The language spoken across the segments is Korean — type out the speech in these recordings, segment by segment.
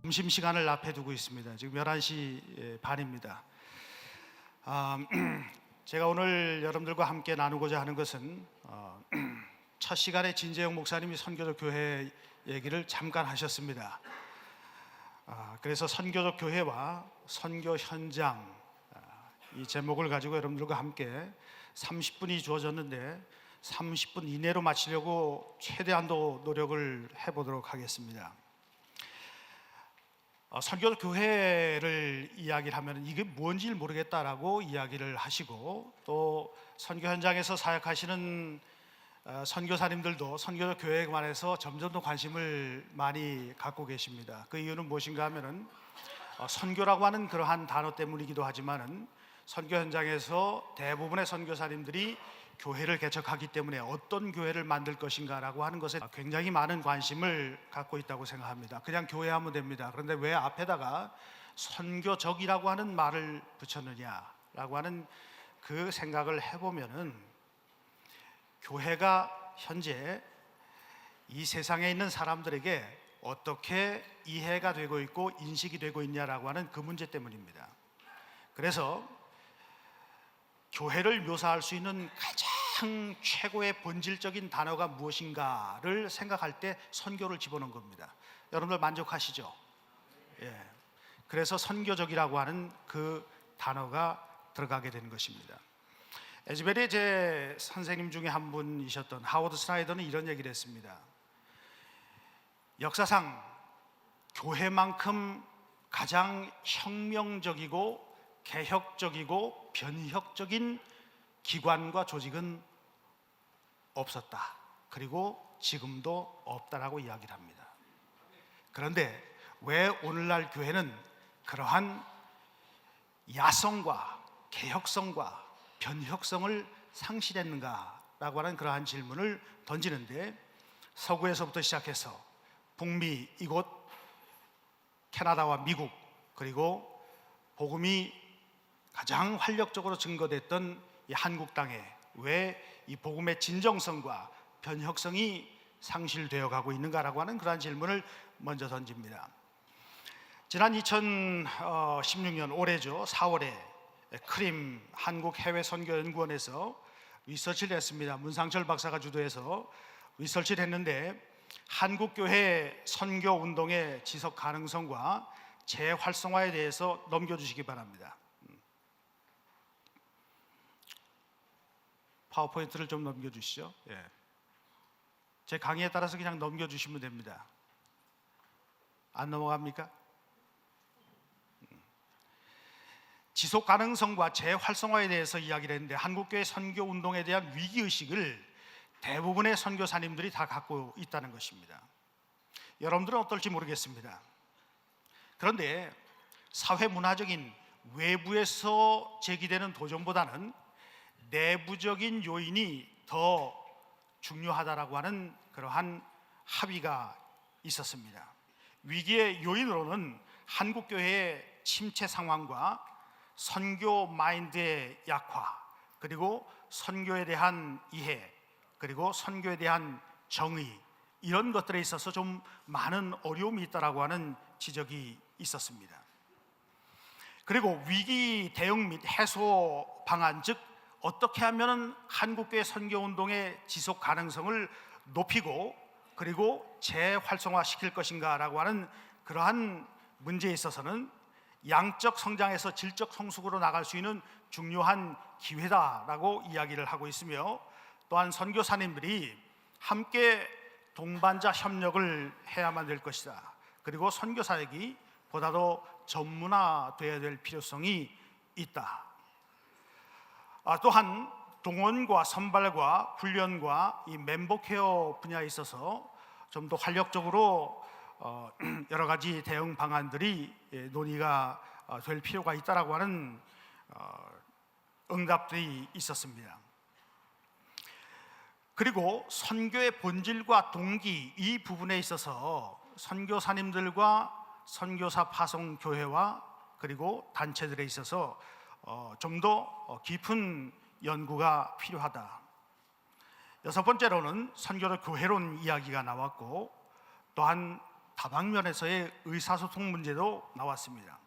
점심시간을 앞에 두고 있습니다. 지금 11시 반입니다. 제가 오늘 여러분들과 함께 나누고자 하는 것은 첫 시간에 진재영 목사님이 선교적 교회 얘기를 잠깐 하셨습니다. 그래서 선교적 교회와 선교 현장, 이 제목을 가지고 여러분들과 함께 30분이 주어졌는데 30분 이내로 마치려고 최대한도 노력을 해보도록 하겠습니다. 선교적 교회를 이야기를 하면 이게 뭔지 모르겠다라고 이야기를 하시고, 또 선교 현장에서 사역하시는 선교사님들도 선교적 교회에 관해서 점점 더 관심을 많이 갖고 계십니다. 그 이유는 무엇인가 하면은 선교라고 하는 그러한 단어 때문이기도 하지만은 선교 현장에서 대부분의 선교사님들이 교회를 개척하기 때문에 어떤 교회를 만들 것인가라고 하는 것에 굉장히 많은 관심을 갖고 있다고 생각합니다. 그냥 교회하면 됩니다. 그런데 왜 앞에다가 선교적이라고 하는 말을 붙였느냐라고 하는 그 생각을 해보면은, 교회가 현재 이 세상에 있는 사람들에게 어떻게 이해가 되고 있고 인식이 되고 있냐라고 하는 그 문제 때문입니다. 그래서 교회를 묘사할 수 있는 가장 최고의 본질적인 단어가 무엇인가를 생각할 때 선교를 집어넣은 겁니다. 여러분들 만족하시죠? 예. 그래서 선교적이라고 하는 그 단어가 들어가게 된 것입니다. 에즈벨의 제 선생님 중에 한 분이셨던 하워드 스나이더는 이런 얘기를 했습니다. 역사상 교회만큼 가장 혁명적이고 개혁적이고 변혁적인 기관과 조직은 없었다. 그리고 지금도 없다라고 이야기를 합니다. 그런데 왜 오늘날 교회는 그러한 야성과 개혁성과 변혁성을 상실했는가라고 하는 그러한 질문을 던지는데, 서구에서부터 시작해서 북미 이곳 캐나다와 미국, 그리고 복음이 가장 활력적으로 증거됐던 이 한국 땅에 왜 이 복음의 진정성과 변혁성이 상실되어 가고 있는가라고 하는 그러한 질문을 먼저 던집니다. 지난 2016년 올해죠, 4월에 크림 한국해외선교연구원에서 리서치를 했습니다. 문상철 박사가 주도해서 리서치를 했는데, 한국교회 선교운동의 지속 가능성과 재활성화에 대해서 넘겨주시기 바랍니다. 파워포인트를 좀 넘겨주시죠. 예. 제 강의에 따라서 그냥 넘겨주시면 됩니다. 안 넘어갑니까? 지속 가능성과 재활성화에 대해서 이야기를 했는데, 한국교회 선교운동에 대한 위기의식을 대부분의 선교사님들이 다 갖고 있다는 것입니다. 여러분들은 어떨지 모르겠습니다. 그런데 사회문화적인 외부에서 제기되는 도전보다는 내부적인 요인이 더 중요하다라고 하는 그러한 합의가 있었습니다. 위기의 요인으로는 한국교회의 침체 상황과 선교 마인드의 약화, 그리고 선교에 대한 이해, 그리고 선교에 대한 정의, 이런 것들에 있어서 좀 많은 어려움이 있다라고 하는 지적이 있었습니다. 그리고 위기 대응 및 해소 방안, 즉 어떻게 하면 한국교회 선교운동의 지속 가능성을 높이고 그리고 재활성화시킬 것인가라고 하는 그러한 문제에 있어서는 양적 성장에서 질적 성숙으로 나갈 수 있는 중요한 기회다라고 이야기를 하고 있으며, 또한 선교사님들이 함께 동반자 협력을 해야만 될 것이다. 그리고 선교사역이 보다 더 전문화되어야 될 필요성이 있다. 또한 동원과 선발과 훈련과 이 멤버 케어 분야에 있어서 좀 더 활력적으로 여러 가지 대응 방안들이 논의가 될 필요가 있다라고 하는 응답들이 있었습니다. 그리고 선교의 본질과 동기, 이 부분에 있어서 선교사님들과 선교사 파송 교회와 그리고 단체들에 있어서 좀 더 깊은 연구가 필요하다. 여섯 번째로는 선교적 교회론 이야기가 나왔고, 또한 다방면에서의 의사소통 문제도 나왔습니다.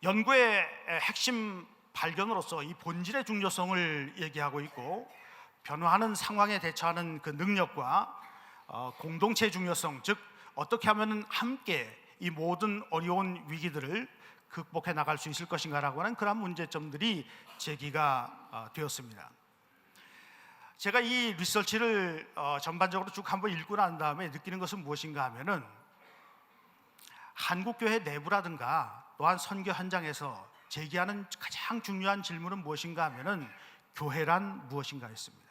연구의 핵심 발견으로서 이 본질의 중요성을 얘기하고 있고, 변화하는 상황에 대처하는 그 능력과 공동체의 중요성, 즉 어떻게 하면 함께 이 모든 어려운 위기들을 극복해 나갈 수 있을 것인가라고 하는 그런 문제점들이 제기가 되었습니다. 제가 이 리서치를 전반적으로 쭉 한번 읽고 난 다음에 느끼는 것은 무엇인가 하면은, 한국교회 내부라든가 또한 선교 현장에서 제기하는 가장 중요한 질문은 무엇인가 하면은 교회란 무엇인가 했습니다.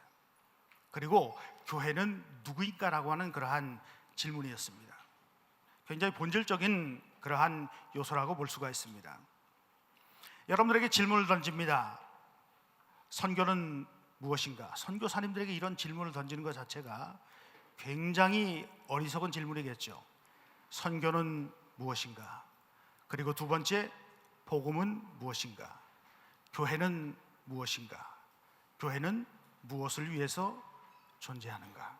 그리고 교회는 누구인가라고 하는 그러한 질문이었습니다. 굉장히 본질적인 그러한 요소라고 볼 수가 있습니다. 여러분들에게 질문을 던집니다. 선교는 무엇인가? 선교사님들에게 이런 질문을 던지는 것 자체가 굉장히 어리석은 질문이겠죠. 선교는 무엇인가? 그리고 두 번째, 복음은 무엇인가? 교회는 무엇인가? 교회는 무엇을 위해서 존재하는가?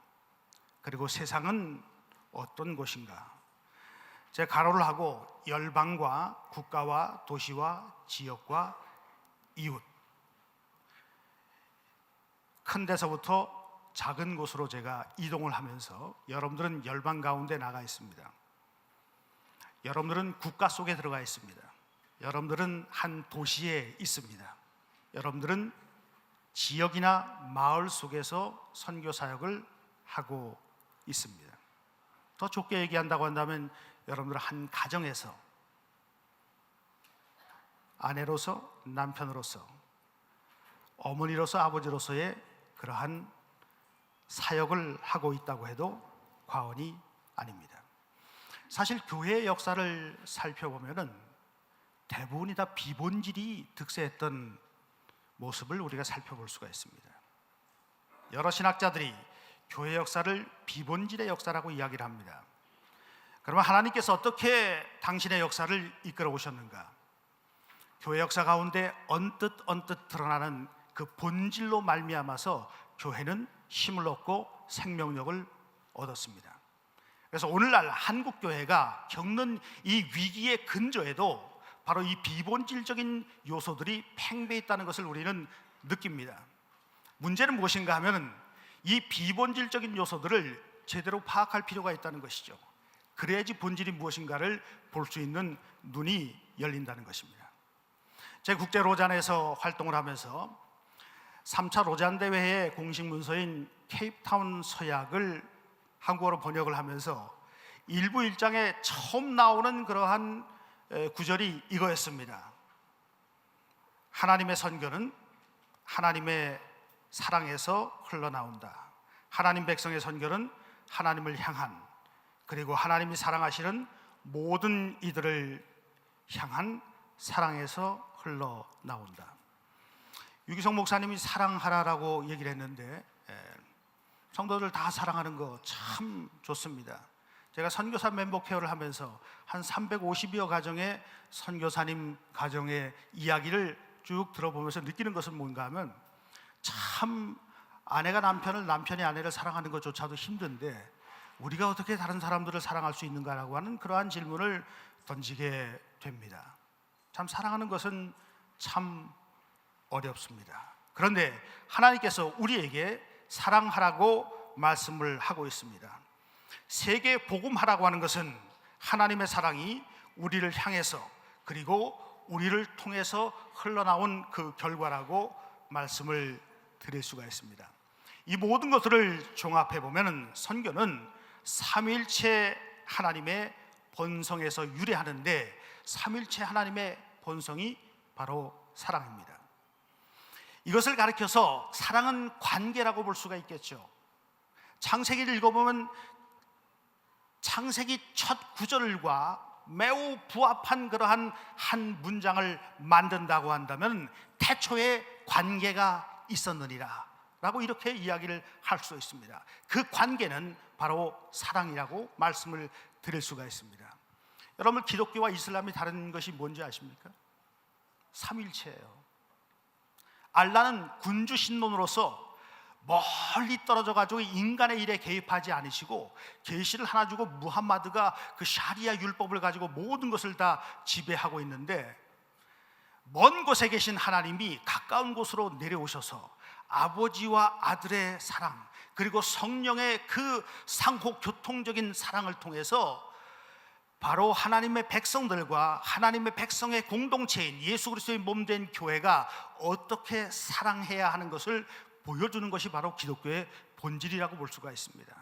그리고 세상은 어떤 곳인가? 제가 가로를 하고 열방과 국가와 도시와 지역과 이웃, 큰 데서부터 작은 곳으로 제가 이동을 하면서, 여러분들은 열방 가운데 나가 있습니다. 여러분들은 국가 속에 들어가 있습니다. 여러분들은 한 도시에 있습니다. 여러분들은 지역이나 마을 속에서 선교 사역을 하고 있습니다. 더 좁게 얘기한다고 한다면 여러분들은 한 가정에서 아내로서, 남편으로서, 어머니로서, 아버지로서의 그러한 사역을 하고 있다고 해도 과언이 아닙니다. 사실 교회의 역사를 살펴보면은 대부분이 다 비본질이 득세했던 모습을 우리가 살펴볼 수가 있습니다. 여러 신학자들이 교회 역사를 비본질의 역사라고 이야기를 합니다. 그러면 하나님께서 어떻게 당신의 역사를 이끌어 오셨는가? 교회 역사 가운데 언뜻 드러나는 그 본질로 말미암아서 교회는 힘을 얻고 생명력을 얻었습니다. 그래서 오늘날 한국 교회가 겪는 이 위기의 근저에도 바로 이 비본질적인 요소들이 팽배해 있다는 것을 우리는 느낍니다. 문제는 무엇인가 하면 이 비본질적인 요소들을 제대로 파악할 필요가 있다는 것이죠. 그래야지 본질이 무엇인가를 볼 수 있는 눈이 열린다는 것입니다. 제가 국제 로잔에서 활동을 하면서 3차 로잔 대회의 공식 문서인 케이프타운 서약을 한국어로 번역을 하면서 일부 일장에 처음 나오는 그러한 구절이 이거였습니다. 하나님의 선교는 하나님의 사랑에서 흘러나온다. 하나님 백성의 선교는 하나님을 향한, 그리고 하나님이 사랑하시는 모든 이들을 향한 사랑에서 흘러나온다. 유기성 목사님이 사랑하라라고 얘기를 했는데, 성도들 다 사랑하는 거 참 좋습니다. 제가 선교사 멤버 케어를 하면서 한 350여 가정의 선교사님 가정의 이야기를 쭉 들어보면서 느끼는 것은 뭔가 하면, 참 아내가 남편을, 남편이 아내를 사랑하는 것조차도 힘든데 우리가 어떻게 다른 사람들을 사랑할 수 있는가라고 하는 그러한 질문을 던지게 됩니다. 참 사랑하는 것은 참 어렵습니다. 그런데 하나님께서 우리에게 사랑하라고 말씀을 하고 있습니다. 세계 복음하라고 하는 것은 하나님의 사랑이 우리를 향해서, 그리고 우리를 통해서 흘러나온 그 결과라고 말씀을 드릴 수가 있습니다. 이 모든 것들을 종합해 보면 선교는 삼위일체 하나님의 본성에서 유래하는데, 삼위일체 하나님의 본성이 바로 사랑입니다. 이것을 가리켜서 사랑은 관계라고 볼 수가 있겠죠. 창세기를 읽어보면 창세기 첫 구절과 매우 부합한 그러한 한 문장을 만든다고 한다면 태초에 관계가 있었느니라 라고 이렇게 이야기를 할 수 있습니다. 그 관계는 바로 사랑이라고 말씀을 드릴 수가 있습니다. 여러분, 기독교와 이슬람이 다른 것이 뭔지 아십니까? 삼위일체예요. 알라는 군주 신론으로서 멀리 떨어져 가지고 인간의 일에 개입하지 않으시고 계시를 하나 주고 무함마드가 그 샤리아 율법을 가지고 모든 것을 다 지배하고 있는데, 먼 곳에 계신 하나님이 가까운 곳으로 내려오셔서 아버지와 아들의 사랑, 그리고 성령의 그 상호 교통적인 사랑을 통해서 바로 하나님의 백성들과 하나님의 백성의 공동체인 예수 그리스도의 몸된 교회가 어떻게 사랑해야 하는 것을 보여주는 것이 바로 기독교의 본질이라고 볼 수가 있습니다.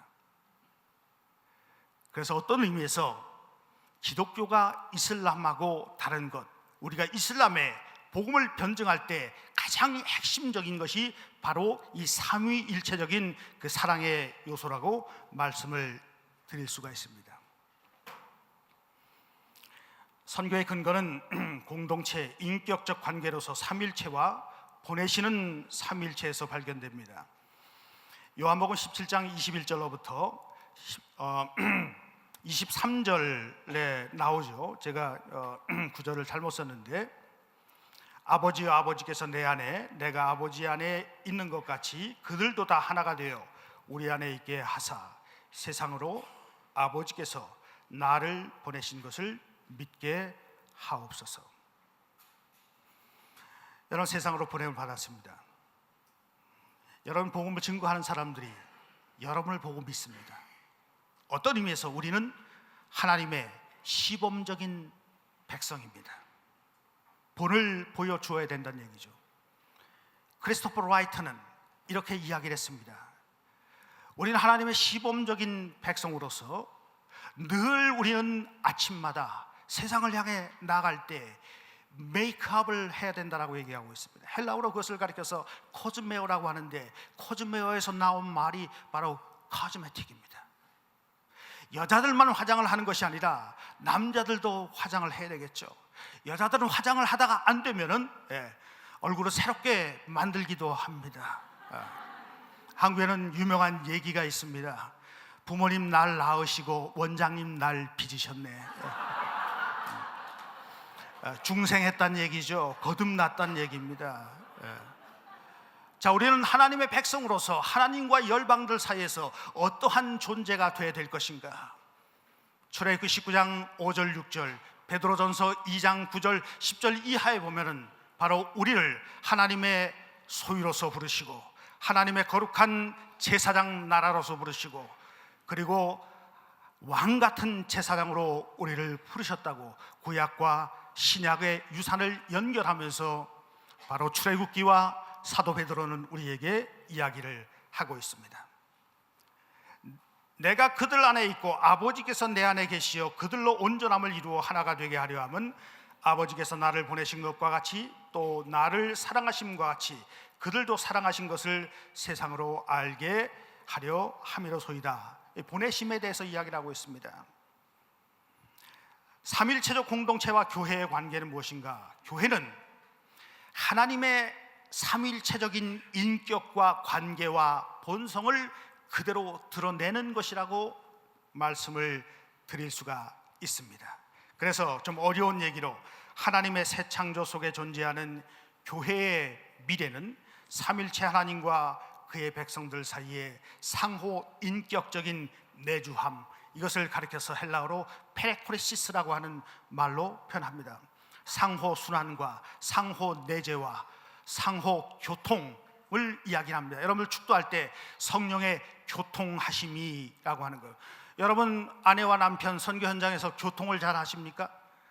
그래서 어떤 의미에서 기독교가 이슬람하고 다른 것, 우리가 이슬람의 복음을 변증할 때 가장 핵심적인 것이 바로 이 삼위일체적인 그 사랑의 요소라고 말씀을 드릴 수가 있습니다. 선교의 근거는 공동체, 인격적 관계로서 삼일체와 보내시는 삼일체에서 발견됩니다. 요한복음 17장 21절로부터 23절에 나오죠. 제가 구절을 잘못 썼는데, 아버지여 아버지께서 내 안에 내가 아버지 안에 있는 것 같이 그들도 다 하나가 되어 우리 안에 있게 하사 세상으로 아버지께서 나를 보내신 것을 믿게 하옵소서. 여러분, 세상으로 보냄을 받았습니다. 여러분 복음을 증거하는 사람들이 여러분을 보고 믿습니다. 어떤 의미에서 우리는 하나님의 시범적인 백성입니다. 본을 보여주어야 된다는 얘기죠. 크리스토퍼 라이트는 이렇게 이야기를 했습니다. 우리는 하나님의 시범적인 백성으로서 늘 우리는 아침마다 세상을 향해 나아갈 때 메이크업을 해야 된다라고 얘기하고 있습니다. 헬라어로 그것을 가리켜서 코즈메오라고 하는데, 코즈메오에서 나온 말이 바로 코스메틱입니다. 여자들만 화장을 하는 것이 아니라 남자들도 화장을 해야 되겠죠. 여자들은 화장을 하다가 안 되면은 얼굴을 새롭게 만들기도 합니다. 한국에는 유명한 얘기가 있습니다. 부모님 날 낳으시고 원장님 날 빚으셨네. 중생했다는 얘기죠. 거듭났다는 얘기입니다. 자, 우리는 하나님의 백성으로서 하나님과 열방들 사이에서 어떠한 존재가 되어야 될 것인가? 출애굽기 19장 5절 6절, 베드로전서 2장 9절 10절 이하에 보면은 바로 우리를 하나님의 소유로서 부르시고 하나님의 거룩한 제사장 나라로서 부르시고, 그리고 왕 같은 제사장으로 우리를 부르셨다고 구약과 신약의 유산을 연결하면서 바로 출애굽기와 사도 베드로는 우리에게 이야기를 하고 있습니다. 내가 그들 안에 있고 아버지께서 내 안에 계시어 그들로 온전함을 이루어 하나가 되게 하려 함은 아버지께서 나를 보내신 것과 같이 또 나를 사랑하심과 같이 그들도 사랑하신 것을 세상으로 알게 하려 함이로소이다. 보내심에 대해서 이야기를 하고 있습니다. 삼일체적 공동체와 교회의 관계는 무엇인가? 교회는 하나님의 삼일체적인 인격과 관계와 본성을 그대로 드러내는 것이라고 말씀을 드릴 수가 있습니다. 그래서 좀 어려운 얘기로 하나님의 새 창조 속에 존재하는 교회의 미래는 삼일체 하나님과 그의 백성들 사이에 상호 인격적인 내주함, 이것을 가리켜서 헬라어로 페레코레시스라고 하는 말로 표현합니다. 상호 순환과 상호 내재와 상호 교통을 이야기합니다. 여러분들 축도할 때 성령의 교통하심이라고 하는 거예요. 여러분 아내와 남편 선교 현장에서 교통을 잘 하십니까?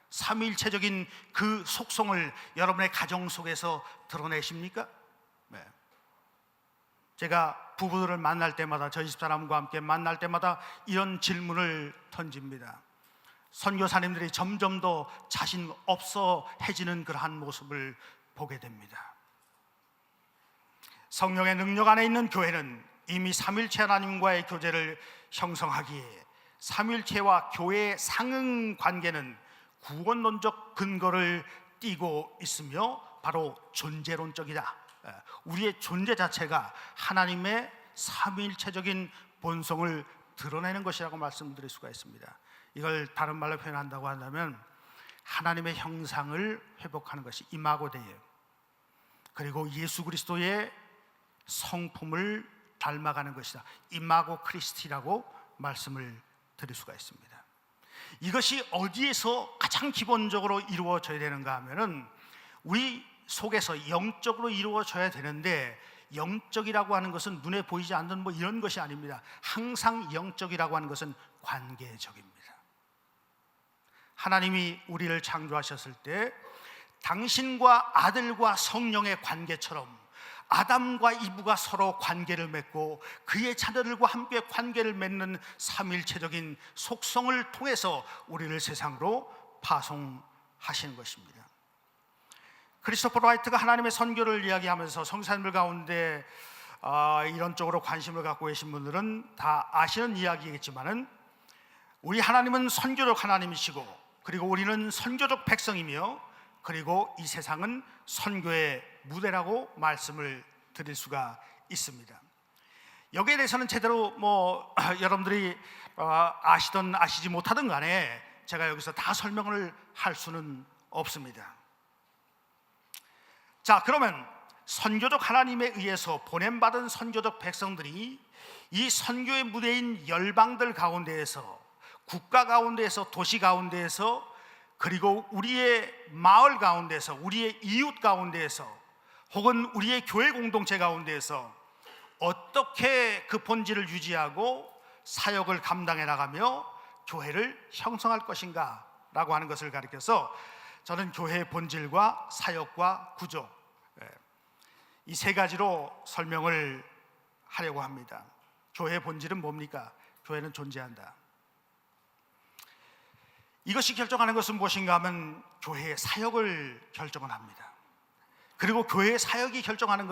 삼위일체적인 그 속성을 여러분의 가정 속에서 드러내십니까? 네. 제가 부부들을 만날 때마다, 저희 집사람과 함께 만날 때마다 이런 질문을 던집니다. 선교사님들이 점점 더 자신 없어해지는 그러한 모습을 보게 됩니다. 성령의 능력 안에 있는 교회는 이미 삼일체 하나님과의 교제를 형성하기에 삼일체와 교회의 상응 관계는 구원론적 근거를 띠고 있으며 바로 존재론적이다. 우리의 존재 자체가 하나님의 삼위일체적인 본성을 드러내는 것이라고 말씀드릴 수가 있습니다. 이걸 다른 말로 표현한다고 한다면 하나님의 형상을 회복하는 것이 이마고 데이에요. 그리고 예수 그리스도의 성품을 닮아가는 것이다. 이마고 크리스티라고 말씀을 드릴 수가 있습니다. 이것이 어디에서 가장 기본적으로 이루어져야 되는가 하면은 우리 속에서 영적으로 이루어져야 되는데, 영적이라고 하는 것은 눈에 보이지 않는 뭐 이런 것이 아닙니다. 항상 영적이라고 하는 것은 관계적입니다. 하나님이 우리를 창조하셨을 때 당신과 아들과 성령의 관계처럼 아담과 이브가 서로 관계를 맺고 그의 자녀들과 함께 관계를 맺는 삼일체적인 속성을 통해서 우리를 세상으로 파송하시는 것입니다. 크리스토퍼 라이트가 하나님의 선교를 이야기하면서 성사님들 가운데 이런 쪽으로 관심을 갖고 계신 분들은 다 아시는 이야기겠지만은, 우리 하나님은 선교적 하나님이시고, 그리고 우리는 선교적 백성이며, 그리고 이 세상은 선교의 무대라고 말씀을 드릴 수가 있습니다. 여기에 대해서는 제대로 여러분들이 아시든 아시지 못하든 간에 제가 여기서 다 설명을 할 수는 없습니다. 자, 그러면 선교적 하나님에 의해서 보냄받은 선교적 백성들이 이 선교의 무대인 열방들 가운데에서, 국가 가운데에서, 도시 가운데에서, 그리고 우리의 마을 가운데서, 우리의 이웃 가운데에서, 혹은 우리의 교회 공동체 가운데에서 어떻게 그 본질을 유지하고 사역을 감당해 나가며 교회를 형성할 것인가 라고 하는 것을 가리켜서, 저는 교회의 본질과 사역과 구조, 이 세 가지로 설명을 하려고 합니다. 교회의 본질은 뭡니까? 교회는 존재한다. 이것이 결정하는 것은 무엇인가 하면 교회의 사역을 결정을 합니다. 그리고 교회의 사역이 결정하는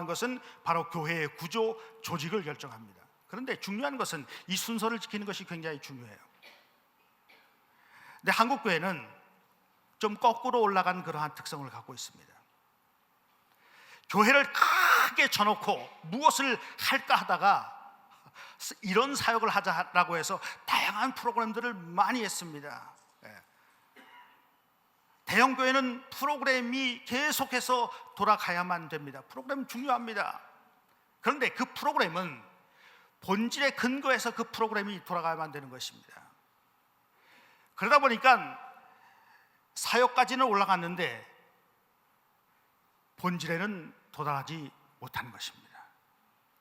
것은 바로 교회의 구조, 조직을 결정합니다. 그런데 중요한 것은 이 순서를 지키는 것이 굉장히 중요해요. 근데 한국 교회는 좀 거꾸로 올라간 그러한 특성을 갖고 있습니다. 교회를 크게 쳐놓고 무엇을 할까 하다가 이런 사역을 하자라고 해서 다양한 프로그램들을 많이 했습니다. 대형 교회는 프로그램이 계속해서 돌아가야만 됩니다. 프로그램 중요합니다. 그런데 그 프로그램은 본질에 근거해서 그 프로그램이 돌아가야만 되는 것입니다. 그러다 보니까 사역까지는 올라갔는데 본질에는 도달하지 못하는 것입니다.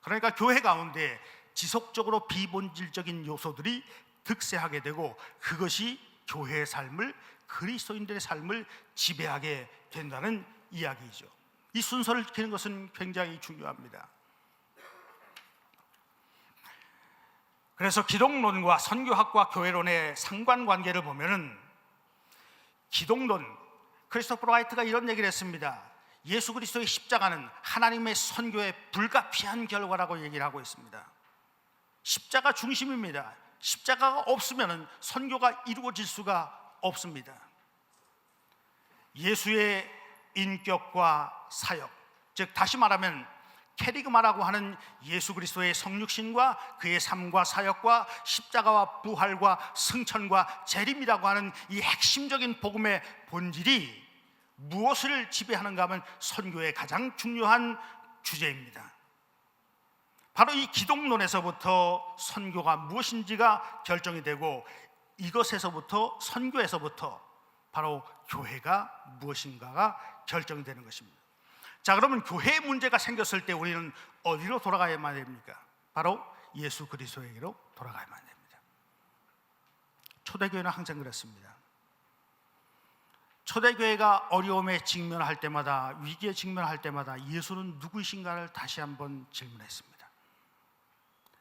그러니까 교회 가운데 지속적으로 비본질적인 요소들이 득세하게 되고, 그것이 교회의 삶을, 그리스도인들의 삶을 지배하게 된다는 이야기이죠. 이 순서를 지키는 것은 굉장히 중요합니다. 그래서 기독론과 선교학과 교회론의 상관관계를 보면은, 기독론, 크리스토퍼 라이트가 이런 얘기를 했습니다. 예수 그리스도의 십자가는 하나님의 선교의 불가피한 결과라고 얘기를 하고 있습니다. 십자가 중심입니다. 십자가가 없으면 선교가 이루어질 수가 없습니다. 예수의 인격과 사역, 즉 다시 말하면 캐리그마라고 하는 예수 그리스도의 성육신과 그의 삶과 사역과 십자가와 부활과 승천과 재림이라고 하는 이 핵심적인 복음의 본질이 무엇을 지배하는가 하면 선교의 가장 중요한 주제입니다. 바로 이 기독론에서부터 선교가 무엇인지가 결정이 되고, 이것에서부터, 선교에서부터 바로 교회가 무엇인가가 결정이 되는 것입니다. 자, 그러면 교회에 문제가 생겼을 때 우리는 어디로 돌아가야만 됩니까? 바로 예수 그리스도에게로 돌아가야만 됩니다. 초대교회는 항상 그랬습니다. 초대교회가 어려움에 직면할 때마다, 위기에 직면할 때마다 예수는 누구이신가를 다시 한번 질문했습니다.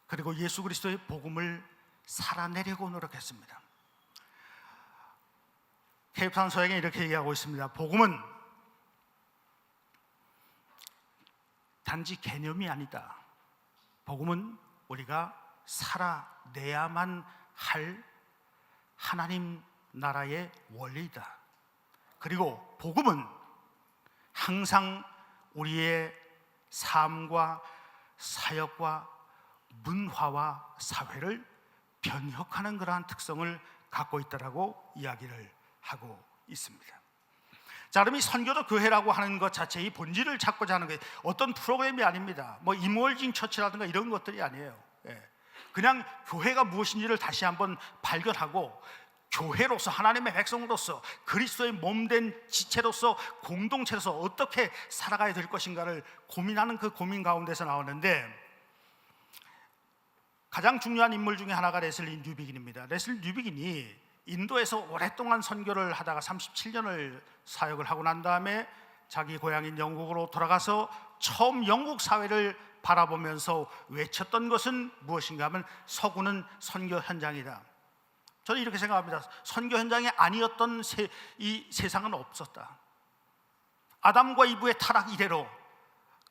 그리고 예수 그리스도의 복음을 살아내려고 노력했습니다. 케이프타운 서양에 이렇게 얘기하고 있습니다. 복음은 단지 개념이 아니다. 복음은 우리가 살아내야만 할 하나님 나라의 원리이다. 그리고 복음은 항상 우리의 삶과 사역과 문화와 사회를 변혁하는 그러한 특성을 갖고 있다라고 이야기를 하고 있습니다. 자, 그럼 이 선교도 교회라고 하는 것 자체, 이 본질을 찾고자 하는 게 어떤 프로그램이 아닙니다. 뭐 이머징 처치라든가 이런 것들이 아니에요. 그냥 교회가 무엇인지를 다시 한번 발견하고, 교회로서, 하나님의 백성으로서, 그리스도의 몸된 지체로서, 공동체로서 어떻게 살아가야 될 것인가를 고민하는 그 고민 가운데서 나오는데, 가장 중요한 인물 중에 하나가 레슬리 뉴비긴입니다. 레슬리 뉴비긴이 인도에서 오랫동안 선교를 하다가 37년을 사역을 하고 난 다음에 자기 고향인 영국으로 돌아가서 처음 영국 사회를 바라보면서 외쳤던 것은 무엇인가 하면, 서구는 선교 현장이다. 저는 이렇게 생각합니다. 선교 현장이 아니었던 이 세상은 없었다. 아담과 이브의 타락 이래로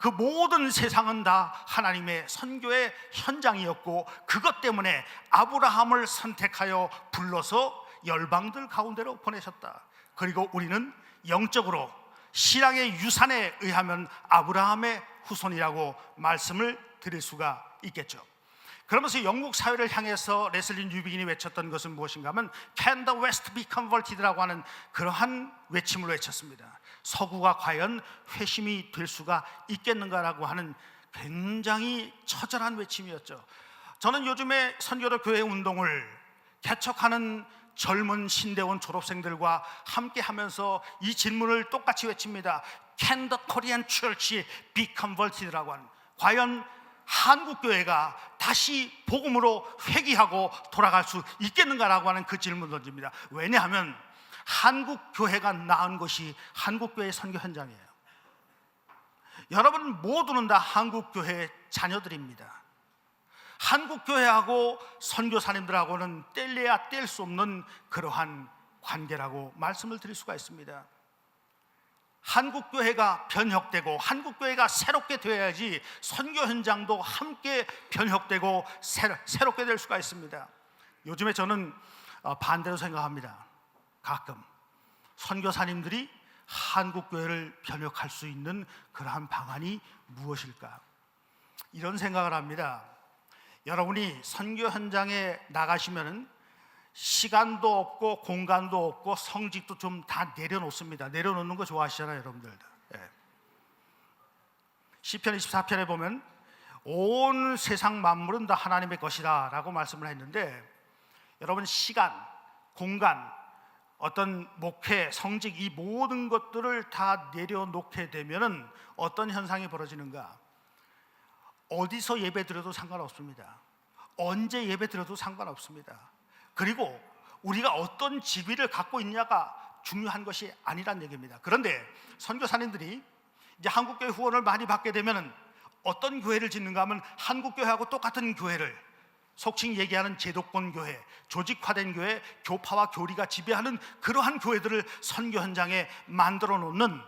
그 모든 세상은 다 하나님의 선교의 현장이었고, 그것 때문에 아브라함을 선택하여 불러서 열방들 가운데로 보내셨다. 그리고 우리는 영적으로 신앙의 유산에 의하면 아브라함의 후손이라고 말씀을 드릴 수가 있겠죠. 그러면서 영국 사회를 향해서 레슬리 뉴비긴이 외쳤던 것은 무엇인가 하면, Can the West be converted라고 하는 그러한 외침을 외쳤습니다. 서구가 과연 회심이 될 수가 있겠는가라고 하는 굉장히 처절한 외침이었죠. 저는 요즘에 선교도 교회 운동을 개척하는 젊은 신대원 졸업생들과 함께 하면서 이 질문을 똑같이 외칩니다. Can the Korean Church be converted라고 하는, 과연 한국 교회가 다시 복음으로 회귀하고 돌아갈 수 있겠는가라고 하는 그 질문을 던집니다. 왜냐하면 한국 교회가 낳은 것이 한국 교회의 선교 현장이에요. 여러분 모두는 다 한국 교회의 자녀들입니다. 한국 교회하고 선교사님들하고는 뗄래야 뗄 수 없는 그러한 관계라고 말씀을 드릴 수가 있습니다. 한국 교회가 변혁되고 한국 교회가 새롭게 되어야지 선교 현장도 함께 변혁되고 새롭게 될 수가 있습니다. 요즘에 저는 반대로 생각합니다. 가끔 선교사님들이 한국 교회를 변혁할 수 있는 그러한 방안이 무엇일까, 이런 생각을 합니다. 여러분이 선교 현장에 나가시면은 시간도 없고 공간도 없고 성직도 좀 다 내려놓습니다. 내려놓는 거 좋아하시잖아요, 여러분들. 시편 24편에 보면 온 세상 만물은 다 하나님의 것이다 라고 말씀을 했는데, 여러분 시간, 공간, 어떤 목회, 성직, 이 모든 것들을 다 내려놓게 되면은 어떤 현상이 벌어지는가? 어디서 예배 드려도 상관없습니다. 언제 예배 드려도 상관없습니다. 그리고 우리가 어떤 직위를 갖고 있냐가 중요한 것이 아니란 얘기입니다. 그런데 선교사님들이 이제 한국교회 후원을 많이 받게 되면 어떤 교회를 짓는가 하면, 한국교회하고 똑같은 교회를, 속칭 얘기하는 제도권 교회, 조직화된 교회, 교파와 교리가 지배하는 그러한 교회들을 선교 현장에 만들어 놓는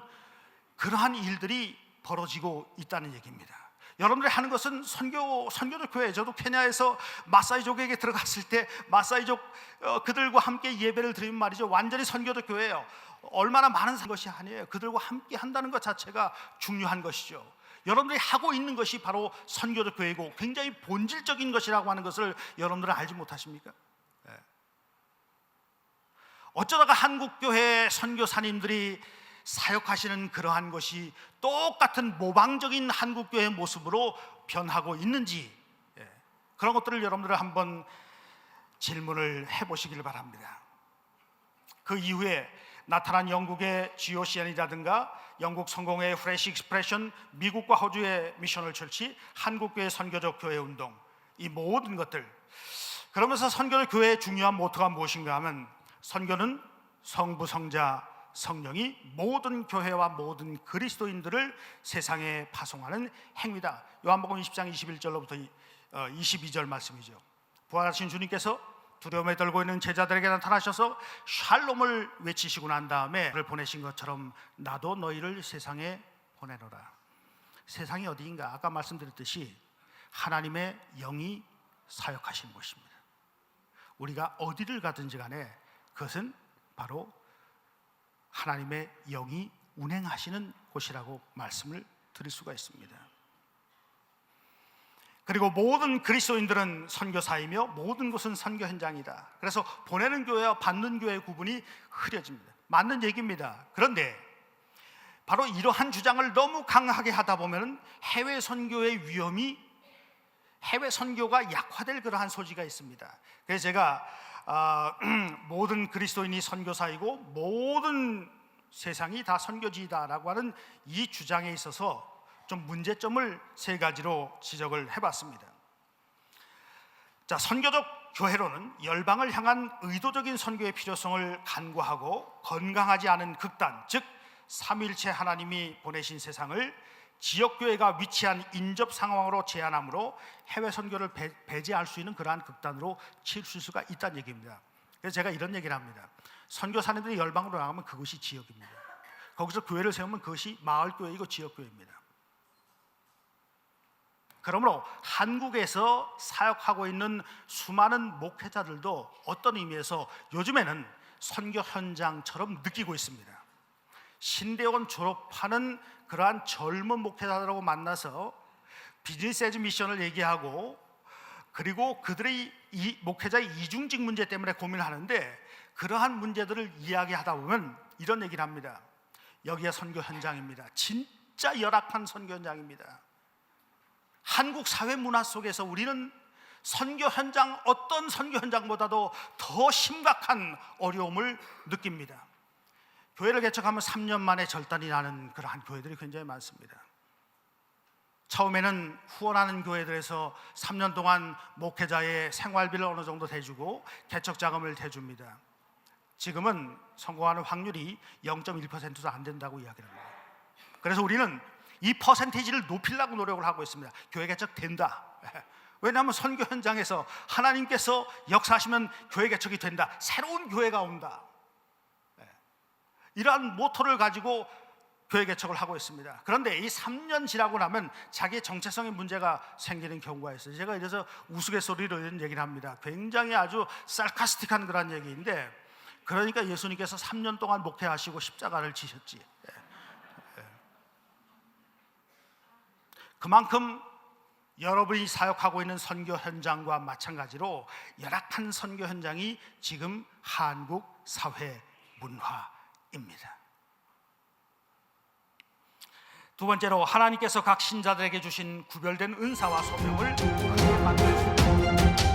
그러한 일들이 벌어지고 있다는 얘기입니다. 여러분들이 하는 것은 선교도 교회. 저도 케냐에서 마사이족에게 들어갔을 때 마사이족 그들과 함께 예배를 드리면 말이죠, 완전히 선교도 교회예요. 얼마나 많은 것이 아니에요. 그들과 함께 한다는 것 자체가 중요한 것이죠. 여러분들이 하고 있는 것이 바로 선교도 교회고 굉장히 본질적인 것이라고 하는 것을 여러분들은 알지 못하십니까? 어쩌다가 한국교회 선교사님들이 사역하시는 그러한 것이 똑같은 모방적인 한국교회의 모습으로 변하고 있는지, 그런 것들을 여러분들 한번 질문을 해보시길 바랍니다. 그 이후에 나타난 영국의 GOCN이라든가 영국 성공회의 프레시 익스프레션, 미국과 호주의 미셔널 철치, 한국교회 선교적 교회 운동, 이 모든 것들, 그러면서 선교적 교회의 중요한 모토가 무엇인가 하면, 선교는 성부, 성자, 성령이 모든 교회와 모든 그리스도인들을 세상에 파송하는 행위다. 요한복음 20장 21절로부터 22절 말씀이죠. 부활하신 주님께서 두려움에 떨고 있는 제자들에게 나타나셔서 샬롬을 외치시고 난 다음에 그를 보내신 것처럼 나도 너희를 세상에 보내노라. 세상이 어디인가? 아까 말씀드렸듯이 하나님의 영이 사역하시는 곳입니다. 우리가 어디를 가든지 간에 그것은 바로 하나님의 영이 운행하시는 곳이라고 말씀을 드릴 수가 있습니다. 그리고 모든 그리스도인들은 선교사이며 모든 곳은 선교 현장이다. 그래서 보내는 교회와 받는 교회의 구분이 흐려집니다. 맞는 얘기입니다. 그런데 바로 이러한 주장을 너무 강하게 하다 보면 해외 선교의 위험이, 해외 선교가 약화될 그러한 소지가 있습니다. 그래서 제가 모든 그리스도인이 선교사이고 모든 세상이 다 선교지다라고 하는 이 주장에 있어서 좀 문제점을 세 가지로 지적을 해봤습니다. 자, 선교적 교회로는 열방을 향한 의도적인 선교의 필요성을 간구하고 건강하지 않은 극단, 즉 삼위일체 하나님이 보내신 세상을 지역교회가 위치한 인접 상황으로 제한함으로 해외 선교를 배제할 수 있는 그러한 극단으로 치우칠 수가 있다는 얘기입니다. 그래서 제가 이런 얘기를 합니다. 선교사님들이 열방으로 나가면 그것이 지역입니다. 거기서 교회를 세우면 그것이 마을교회이고 지역교회입니다. 그러므로 한국에서 사역하고 있는 수많은 목회자들도 어떤 의미에서 요즘에는 선교 현장처럼 느끼고 있습니다. 신대원 졸업하는 그러한 젊은 목회자들하고 만나서 비즈니스 에즈 미션을 얘기하고, 그리고 그들의 이 목회자의 이중직 문제 때문에 고민을 하는데, 그러한 문제들을 이야기하다 보면 이런 얘기를 합니다. 여기가 선교 현장입니다. 진짜 열악한 선교 현장입니다. 한국 사회 문화 속에서 우리는 선교 현장, 어떤 선교 현장보다도 더 심각한 어려움을 느낍니다. 교회를 개척하면 3년 만에 절단이 나는 그러한 교회들이 굉장히 많습니다. 처음에는 후원하는 교회들에서 3년 동안 목회자의 생활비를 어느 정도 대주고 개척 자금을 대줍니다. 지금은 성공하는 확률이 0.1%도 안 된다고 이야기를 합니다. 그래서 우리는 이 퍼센테이지를 높이려고 노력을 하고 있습니다. 교회 개척 된다. 왜냐하면 선교 현장에서 하나님께서 역사하시면 교회 개척이 된다. 새로운 교회가 온다. 이러한 모토를 가지고 교회 개척을 하고 있습니다. 그런데 이 3년 지나고 나면 자기의 정체성의 문제가 생기는 경우가 있어요. 제가 이래서 우스갯소리로 이런 얘기를 합니다. 굉장히 아주 sarcastic한 그런 얘기인데, 그러니까 예수님께서 3년 동안 목회하시고 십자가를 지셨지. 그만큼 여러분이 사역하고 있는 선교 현장과 마찬가지로 열악한 선교 현장이 지금 한국 사회 문화입니다. 두 번째로, 하나님께서 각 신자들에게 주신 구별된 은사와 소명을 크게 만들어줍니다.